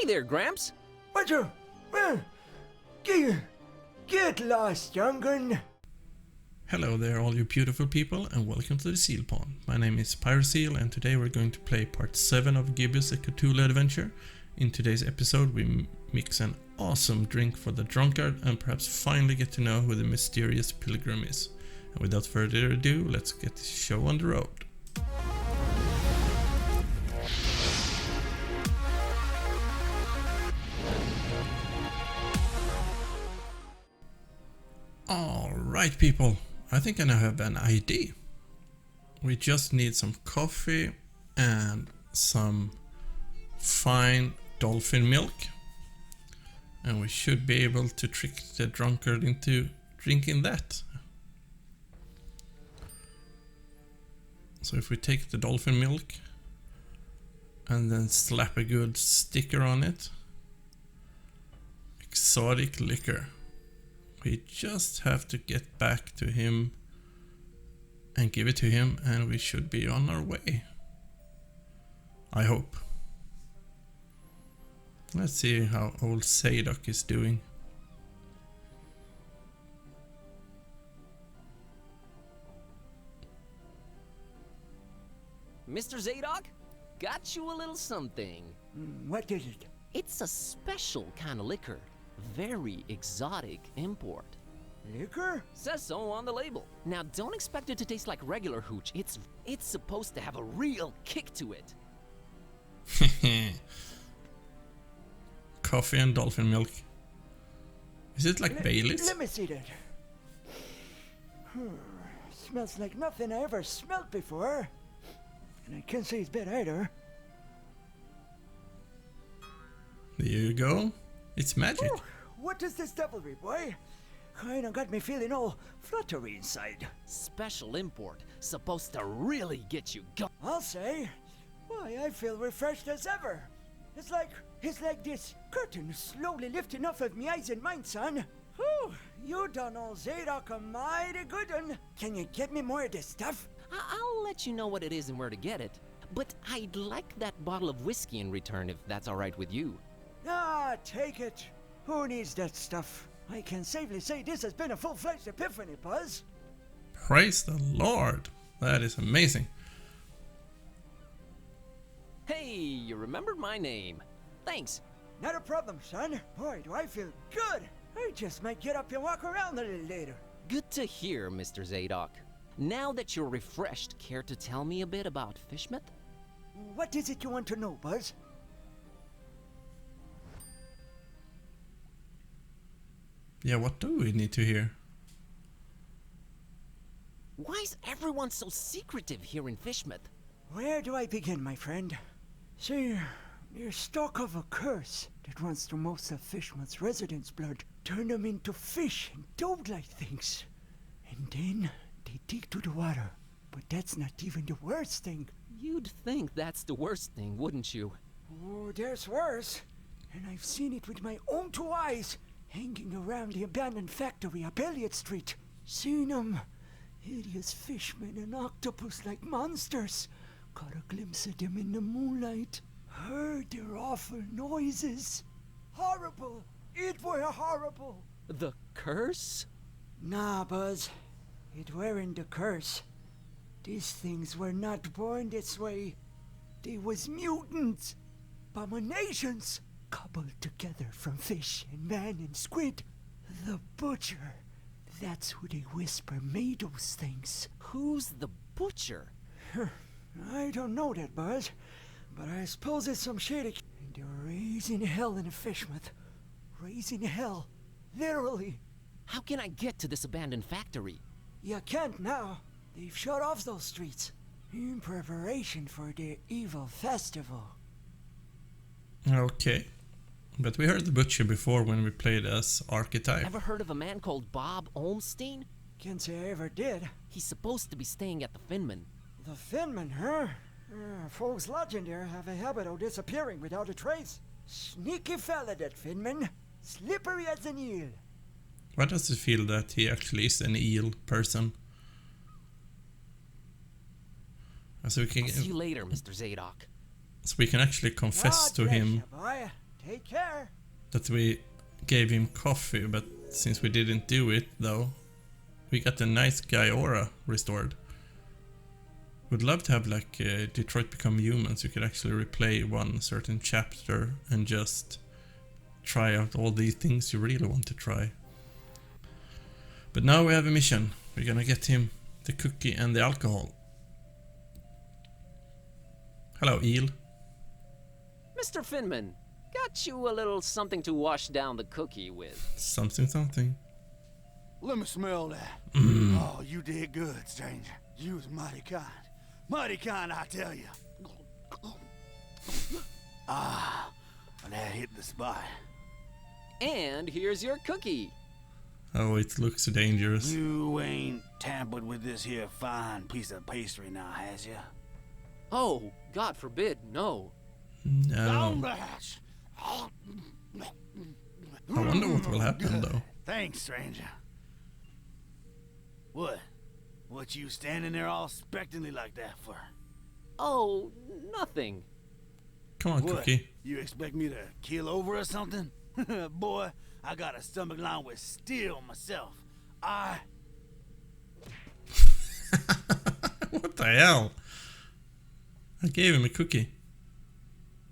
Hey there, Gramps. Roger. Get lost, young'un. Hello there, all you beautiful people, and welcome to the Seal Pond. My name is Pyroseal, and today we're going to play part 7 of Gibbous, a Cthulhu Adventure. In today's episode, we mix an awesome drink for the drunkard and perhaps finally get to know who the mysterious pilgrim is. And without further ado, let's get this show on the road. Alright people, I think I now have an idea. We just need some coffee and some fine dolphin milk. And we should be able to trick the drunkard into drinking that. So if we take the dolphin milk and then slap a good sticker on it. Exotic liquor. We just have to get back to him and give it to him, and we should be on our way. I hope. Let's see how old Zadok is doing. Mr. Zadok, got you a little something. What is it? It's a special kind of liquor. Very exotic import. Liquor? Says so on the label. Now don't expect it to taste like regular hooch. It's supposed to have a real kick to it. Coffee and dolphin milk. Is it like Bailey's? Let me see that. Smells like nothing I ever smelled before. And I can't say it's bad either. There you go. It's magic. Oh, what is this devilry, boy? Kinda got me feeling all fluttery inside. Special import. Supposed to really get you going. I'll say. Why, I feel refreshed as ever. It's like this curtain slowly lifting off of me eyes and mind, son. Whew, you done old Zadok a mighty good one. Can you get me more of this stuff? I'll let you know what it is and where to get it. But I'd like that bottle of whiskey in return if that's alright with you. Ah, take it. Who needs that stuff? I can safely say this has been a full-fledged epiphany, Buzz. Praise the Lord. That is amazing. Hey, you remembered my name. Thanks. Not a problem, son. Boy, do I feel good. I just might get up and walk around a little later. Good to hear, Mr. Zadok. Now that you're refreshed, care to tell me a bit about Fishmeth? What is it you want to know, Buzz? Yeah, what do we need to hear? Why is everyone so secretive here in Fishmeth? Where do I begin, my friend? See, there's stock of a curse that runs through most of Fishmeth's residents' blood. Turn them into fish and toad-like things. And then they dig to the water. But that's not even the worst thing. You'd think that's the worst thing, wouldn't you? Oh, there's worse. And I've seen it with my own 2 eyes, hanging around the abandoned factory up Elliott Street. Seen them. Hideous fishmen and octopus-like monsters. Caught a glimpse of them in the moonlight. Heard their awful noises. Horrible. It were horrible. The curse? Nah, Buzz. It weren't the curse. These things were not born this way. They was mutants. Abominations. Cobbled together from fish and man and squid. The butcher. That's who they whisper made those things. Who's the butcher? I don't know that, Buzz. But I suppose it's some shady. And they're raising hell in a Fishmeth. Raising hell. Literally. How can I get to this abandoned factory? You can't now. They've shut off those streets. In preparation for their evil festival. Okay. But we heard the butcher before when we played as Archetype. Ever heard of a man called Bob Alstine? Can't say I ever did. He's supposed to be staying at the Feynman. The Feynman, huh? Folks lodging there have a habit of disappearing without a trace. Sneaky fella, that Feynman. Slippery as an eel. Why does it feel that he actually is an eel person? So we can, I'll see you later, Mr. Zadok. so we can actually confess to him. Boy. Take care. that we gave him coffee, but since we didn't do it though, we got the nice guy aura restored. Would love to have like Detroit Become Humans. You could actually replay one certain chapter and just try out all these things you really want to try. But now we have a mission. We're gonna get him the cookie and the alcohol. Hello, eel. Mr. Feynman, got you a little something to wash down the cookie with. Something. Let me smell that. Oh, you did good, stranger. You was mighty kind. Mighty kind, I tell you. That hit the spot. And here's your cookie. Oh, it looks dangerous. You ain't tampered with this here fine piece of pastry now, has ya? Oh, God forbid, no. Down No. the hatch. I wonder what will happen though. Thanks, stranger. What you standing there all expectantly like that for? Oh, nothing. Come on, What? cookie. You expect me to keel over or something? Boy, I got a stomach lined with steel myself. What the hell? I gave him a cookie.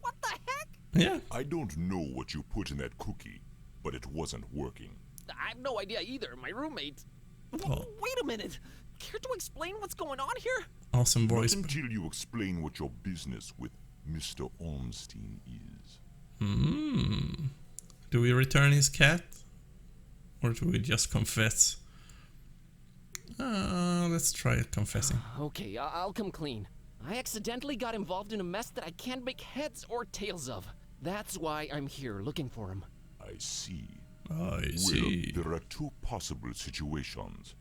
What the heck? Yeah. I don't know what you put in that cookie, but it wasn't working. I have no idea either. My roommate. Oh. Wait a minute. Care to explain what's going on here? Awesome voice. Not until you explain what your business with Mr. Alstine is. Do we return his cat? Or do we just confess? Let's try confessing. Okay, I'll come clean. I accidentally got involved in a mess that I can't make heads or tails of. That's why I'm here looking for him. I see. I see. Well, there are two possible situations.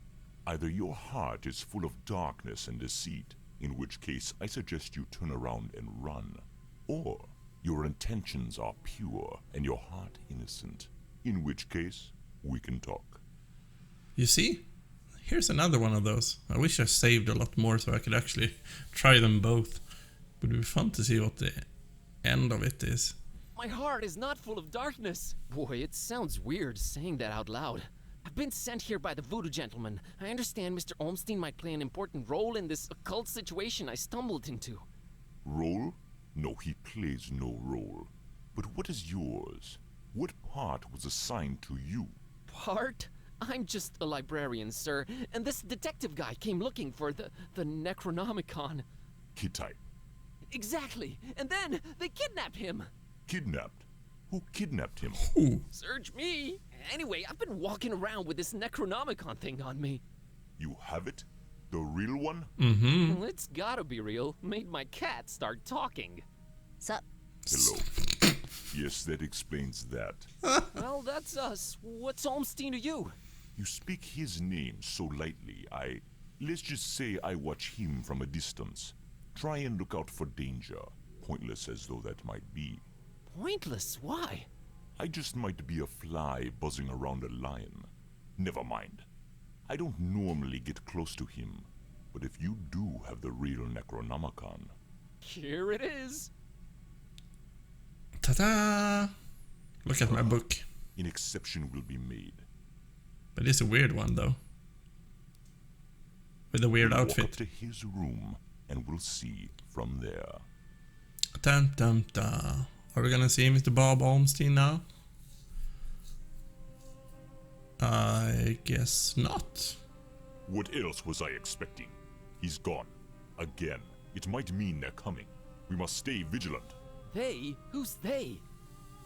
Either your heart is full of darkness and deceit, in which case I suggest you turn around and run. Or your intentions are pure and your heart innocent, in which case we can talk. You see? Here's another one of those. I wish I saved a lot more so I could actually try them both. Would be fun to see what the end of it is. My heart is not full of darkness. Boy, it sounds weird saying that out loud. I've been sent here by the voodoo gentleman. I understand Mr. Alstine might play an important role in this occult situation I stumbled into. Role? No, he plays no role. But what is yours? What part was assigned to you? Part? I'm just a librarian, sir, and this detective guy came looking for the Necronomicon. Kittai. Exactly, and then they kidnapped him. Kidnapped? Who kidnapped him? Ooh. Search me. Anyway, I've been walking around with this Necronomicon thing on me. You have it? The real one? Mm-hmm. Well, it's gotta be real. Made my cat start talking. Sup? Hello. Yes, that explains that. Well, that's us. What's Alstine to you? You speak his name so lightly, let's just say I watch him from a distance. Try and look out for danger, pointless as though that might be. Pointless? Why? I just might be a fly buzzing around a lion. Never mind. I don't normally get close to him, but if you do have the real Necronomicon... Here it is. Ta-da! Look at my book. An exception will be made. But it's a weird one though. With a weird Walk outfit. up to his room, and we'll see from there. Dun dun dun. Are we gonna see Mr. Bob Alstine now? I guess not. What else was I expecting? He's gone. Again. It might mean they're coming. We must stay vigilant. They? Who's they?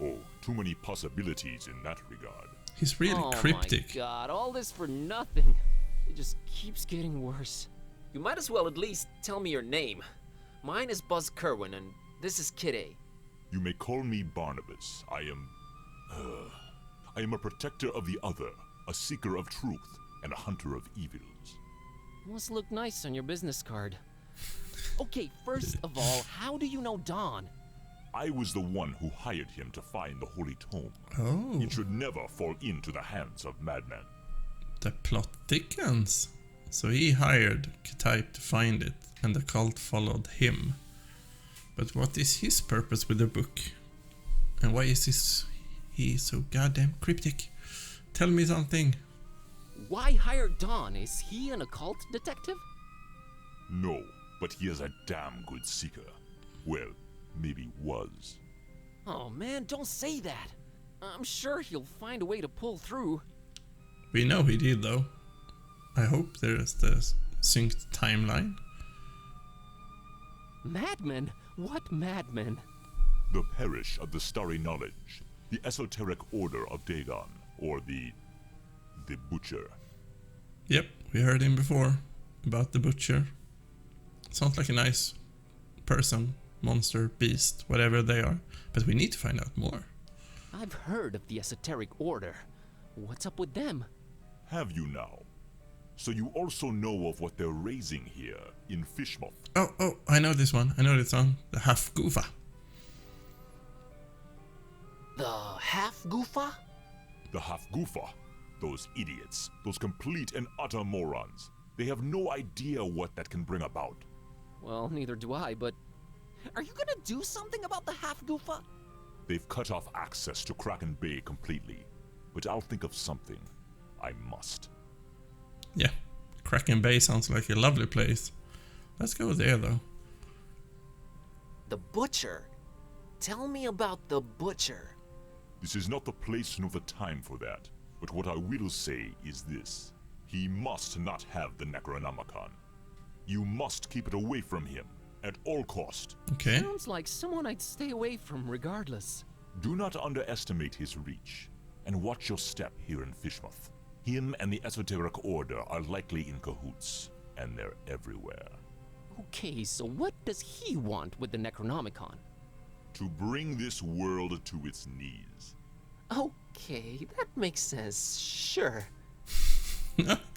Oh, too many possibilities in that regard. He's really Oh cryptic. my god, all this for nothing. It just keeps getting worse. You might as well at least tell me your name. Mine is Buzz Kerwin, and this is Kid A. You may call me Barnabas. I am a protector of the other, a seeker of truth, and a hunter of evils. Must look nice on your business card. Okay, first of all, how do you know Don? I was the one who hired him to find the Holy Tome. Oh, It should never fall into the hands of madmen. the plot thickens. So he hired Kittai to find it, and the cult followed him. But what is his purpose with the book? And why is he so goddamn cryptic? Tell me something. Why hire Don? Is he an occult detective? No, but he is a damn good seeker. Well, maybe was. Oh man, don't say that. I'm sure he'll find a way to pull through. We know he did, though. I hope there's the synced timeline. Madmen? What madmen? The Parish of the Starry Knowledge, the Esoteric Order of Dagon, or the Butcher. Yep, we heard him before about the Butcher. Sounds like a nice person, monster, beast, whatever they are. But we need to find out more. I've heard of the Esoteric Order. What's up with them? Have you now? So you also know of what they're raising here in Fishmouth. Oh, I know this one. The Half-Goofa. The Half-Goofa? The Half-Goofa. Those idiots. Those complete and utter morons. They have no idea what that can bring about. Well, neither do I, but... Are you gonna do something about the Half-Goofa? They've cut off access to Kraken Bay completely. But I'll think of something. I must. Yeah, Kraken Bay sounds like a lovely place. Let's go there, though. The Butcher? Tell me about the Butcher. This is not the place nor the time for that. But what I will say is this. He must not have the Necronomicon. You must keep it away from him, at all cost. Okay. Sounds like someone I'd stay away from regardless. Do not underestimate his reach, and watch your step here in Fishmouth. Him and the Esoteric Order are likely in cahoots, and they're everywhere. Okay, so what does he want with the Necronomicon? To bring this world to its knees. Okay, that makes sense, sure.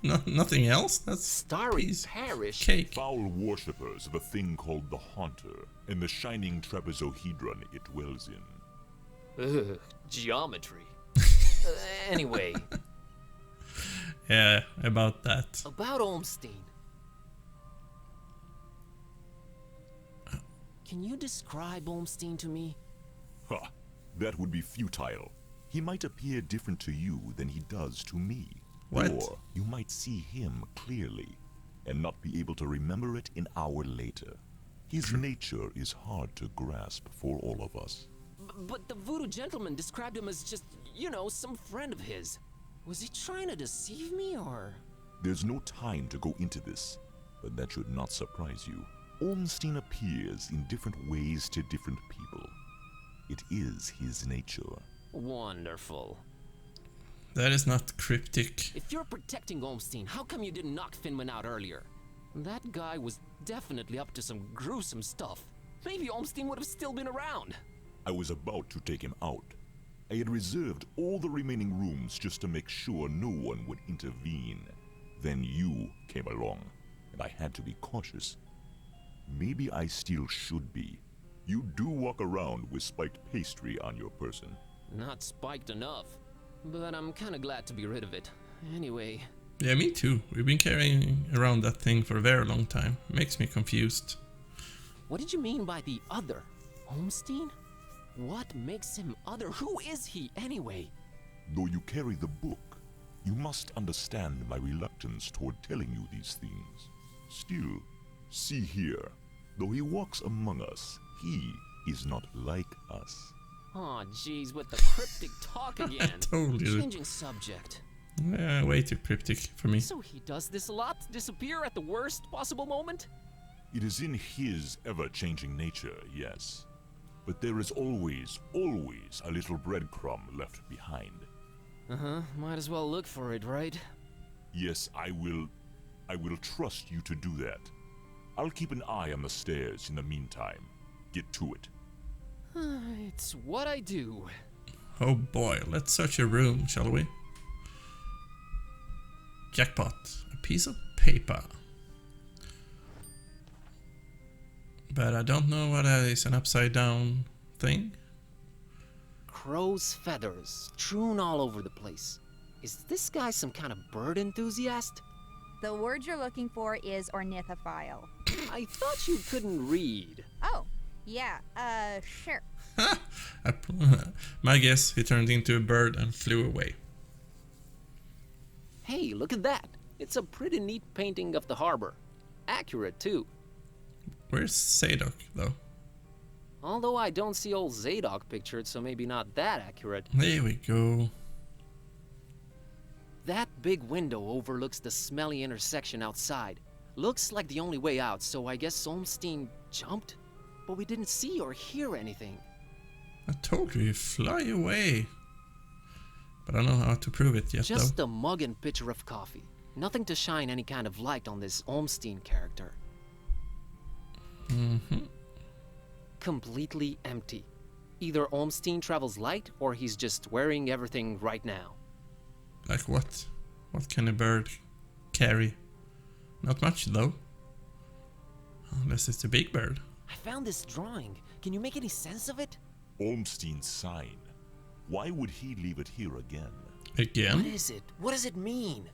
No, nothing else? That's Starry piece Parish? cake. Foul worshippers of a thing called the Haunter, and the shining trapezohedron it dwells in. Ugh, geometry. Anyway, Yeah, about that. about Alstine. Can you describe Alstine to me? Ha! That would be futile. He might appear different to you than he does to me. What? Or you might see him clearly, and not be able to remember it an hour later. His nature is hard to grasp for all of us. But the voodoo gentleman described him as just, some friend of his. Was he trying to deceive me, or...? There's no time to go into this, but that should not surprise you. Ormstein appears in different ways to different people. It is his nature. Wonderful. That is not cryptic. If you're protecting Alstine, how come you didn't knock Feynman out earlier? That guy was definitely up to some gruesome stuff. Maybe Alstine would have still been around. I was about to take him out. I had reserved all the remaining rooms just to make sure no one would intervene. Then you came along, and I had to be cautious. Maybe I still should be. You do walk around with spiked pastry on your person. Not spiked enough. But I'm kinda glad to be rid of it. Anyway, Yeah, me too. We've been carrying around that thing for a very long time. Makes me confused. what did you mean by the other? Alstine? What makes him other? Who is he, anyway? Though you carry the book, you must understand my reluctance toward telling you these things. Still, see here, though he walks among us, he is not like us. Aw, jeez, with the cryptic talk again. Told you. Changing subject. Way too cryptic for me. So he does this a lot? Disappear at the worst possible moment? It is in his ever-changing nature, yes. But there is always a little breadcrumb left behind. Uh-huh, might as well look for it, right? Yes, I will trust you to do that. I'll keep an eye on the stairs in the meantime. Get to it. It's what I do. Oh boy, let's search a room, shall we? Jackpot. A piece of paper. But I don't know what that is. An upside down thing? Crow's feathers, strewn all over the place. Is this guy some kind of bird enthusiast? The word you're looking for is ornithophile. I thought you couldn't read. Oh, yeah, sure. My guess, he turned into a bird and flew away. Hey, look at that. It's a pretty neat painting of the harbor. Accurate, too. Where's Zadok, though? Although I don't see old Zadok pictured, so maybe not that accurate. There we go. That big window overlooks the smelly intersection outside. Looks like the only way out, so I guess Alstine jumped? But we didn't see or hear anything. I told you, fly away. But I don't know how to prove it yet, Just though. a mug and pitcher of coffee. Nothing to shine any kind of light on this Alstine character. Mm-hmm. Completely empty. Either Alstine travels light, or he's just wearing everything right now. Like what? What can a bird carry? Not much, though. Unless it's a big bird. I found this drawing. Can you make any sense of it? Ormstein's sign. Why would he leave it here again? What Again? is it? What does it mean?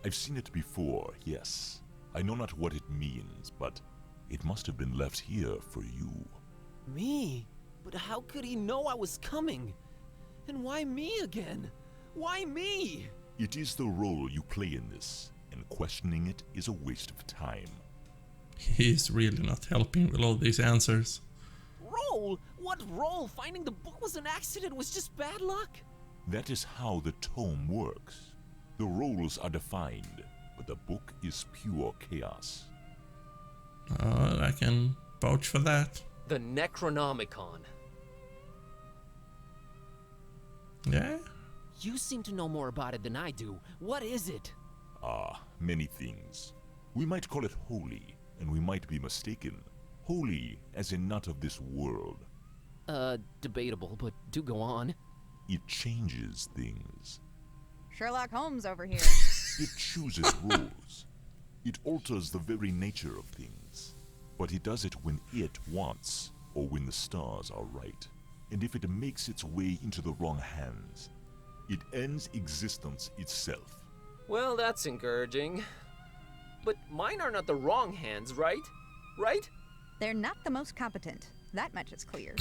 I've seen it before, yes. I know not what it means, but it must have been left here for you. Me? But how could he know I was coming? And why me again? Why me? It is the role you play in this, and questioning it is a waste of time. He's really not helping with all these answers. Role? What role? Finding the book was an accident, was just bad luck? That is how the tome works. The roles are defined, but the book is pure chaos. I can vouch for that. The Necronomicon. Yeah? You seem to know more about it than I do. What is it? Many things. We might call it holy, and we might be mistaken. Holy as in not of this world. Debatable, but do go on. It changes things. Sherlock Holmes over here. It chooses roles. It alters the very nature of things. But it does it when it wants, or when the stars are right. And if it makes its way into the wrong hands, it ends existence itself. Well, that's encouraging. But mine are not the wrong hands, right? Right? They're not the most competent. That much is clear.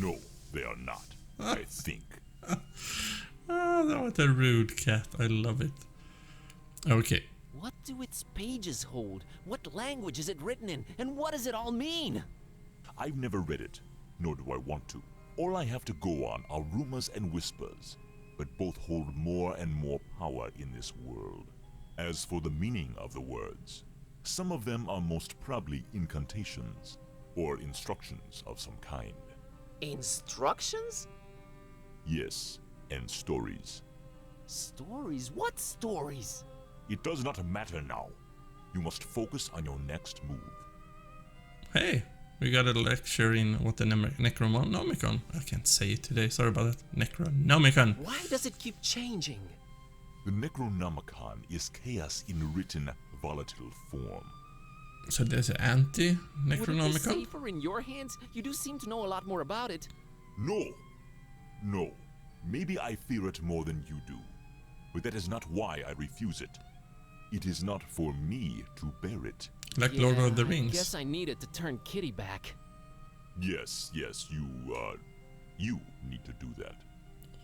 No, they are not. I think. Oh, that was a rude cat. I love it. Okay. What do its pages hold? What language is it written in? And what does it all mean? I've never read it, nor do I want to. All I have to go on are rumors and whispers, but both hold more and more power in this world. As for the meaning of the words, some of them are most probably incantations, or instructions of some kind. Instructions? Yes, and stories. Stories? What stories? It does not matter now. You must focus on your next move. Hey, we got a lecture in what the Necronomicon. I can't say it today. Sorry about that. Necronomicon. Why does it keep changing? The Necronomicon is chaos in written, volatile form. So there's an Would it be anti-Necronomicon? safer in your hands? You do seem to know a lot more about it. No. Maybe I fear it more than you do, but that is not why I refuse it. It is not for me to bear it. Like Lord of the I Rings. guess I need it to turn Kitty back. Yes, you need to do that.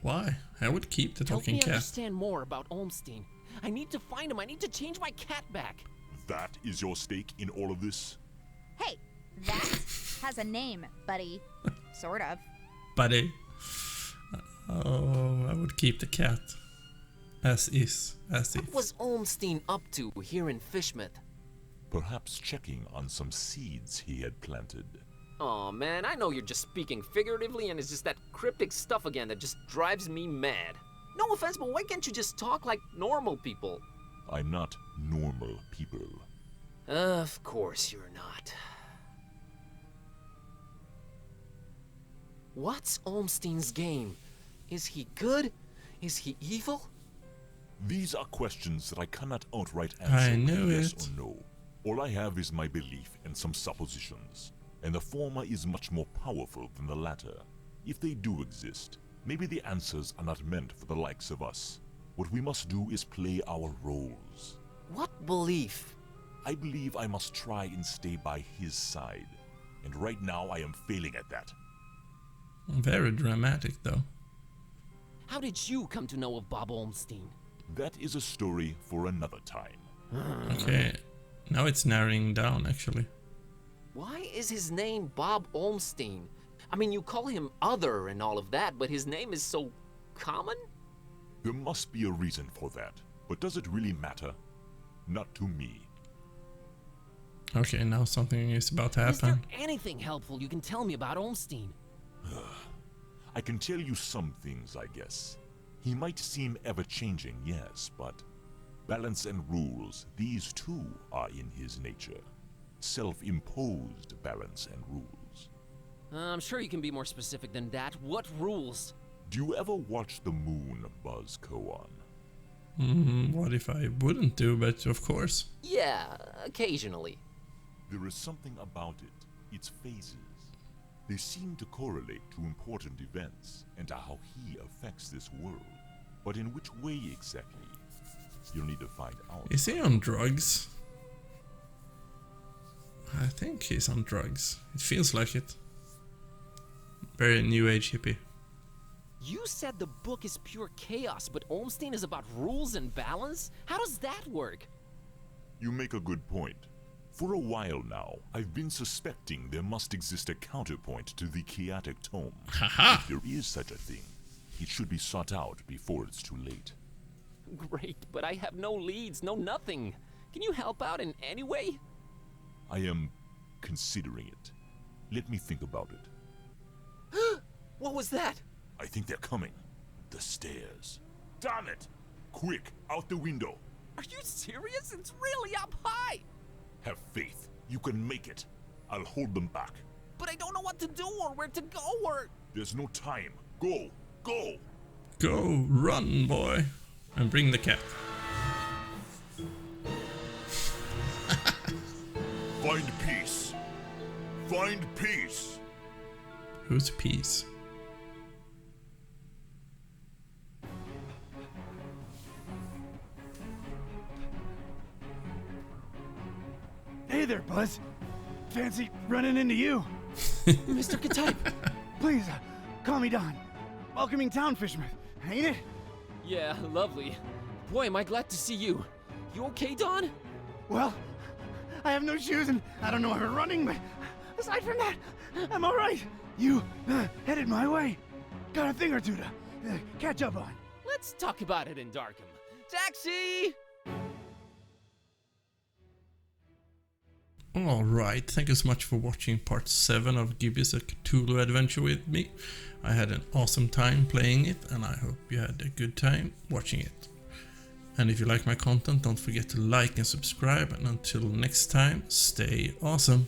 Why? I would keep the Help talking me cat. understand more about Alstine. I need to find him. I need to change my cat back. That is your stake in all of this? Hey, that has a name, buddy. Sort of. Buddy. Oh, I would keep the cat. As is. As if. What was Alstine up to here in Fishmouth? Perhaps checking on some seeds he had planted. Aw, man, I know you're just speaking figuratively and it's just that cryptic stuff again that just drives me mad. No offense, but why can't you just talk like normal people? I'm not normal people. Of course you're not. What's Alstine's game? Is he good? Is he evil? These are questions that I cannot outright I answer knew with yes it. or no. All I have is my belief and some suppositions, and the former is much more powerful than the latter. If they do exist, maybe the answers are not meant for the likes of us. What we must do is play our roles. What belief? I believe I must try and stay by his side, and right now I am failing at that. Very dramatic, though. How did you come to know of Bob Alstine? That is a story for another time. Okay, now it's narrowing down, actually. Why is his name Bob Alstine? I mean, you call him Other and all of that, but his name is so common? There must be a reason for that. But does it really matter? Not to me. Okay, now something is about to Is there happen. anything helpful you can tell me about Alstine? I can tell you some things, I guess. He might seem ever-changing, yes, but balance and rules, these too are in his nature. Self-imposed balance and rules. I'm sure you can be more specific than that. What rules? Do you ever watch the moon buzz koan? What if I wouldn't do, but of course. Yeah, occasionally. There is something about it, its phases. They seem to correlate to important events and to how he affects this world. But in which way exactly? You'll need to find out. Is he on drugs? I think he's on drugs. It feels like it. Very new age hippie. You said the book is pure chaos, but Alstine is about rules and balance? How does that work? You make a good point. For a while now, I've been suspecting there must exist a counterpoint to the chaotic tome. Haha! If there is such a thing, it should be sought out before it's too late. Great, but I have no leads, no nothing. Can you help out in any way? I am considering it. Let me think about it. What was that? I think they're coming. The stairs. Damn it! Quick, out the window. Are you serious? It's really up high. Have faith. You can make it. I'll hold them back. But I don't know what to do or where to go or... There's no time. Go! Go! Go, run, boy! And bring the cat. Find peace. Find peace. Who's peace? Hey there, Buzz. Fancy running into you. Mr. Kataip! Please, call me Don. Welcoming town fisherman, ain't it? Yeah, lovely. Boy, am I glad to see you. You okay, Don? Well, I have no shoes and I don't know how to running, but aside from that, I'm all right. You headed my way. Got a thing or two to catch up on. Let's talk about it in Darkham. Taxi! Alright, thank you so much for watching part 7 of Gibbous a Cthulhu Adventure with me. I had an awesome time playing it and I hope you had a good time watching it. And if you like my content, don't forget to like and subscribe, and until next time, stay awesome.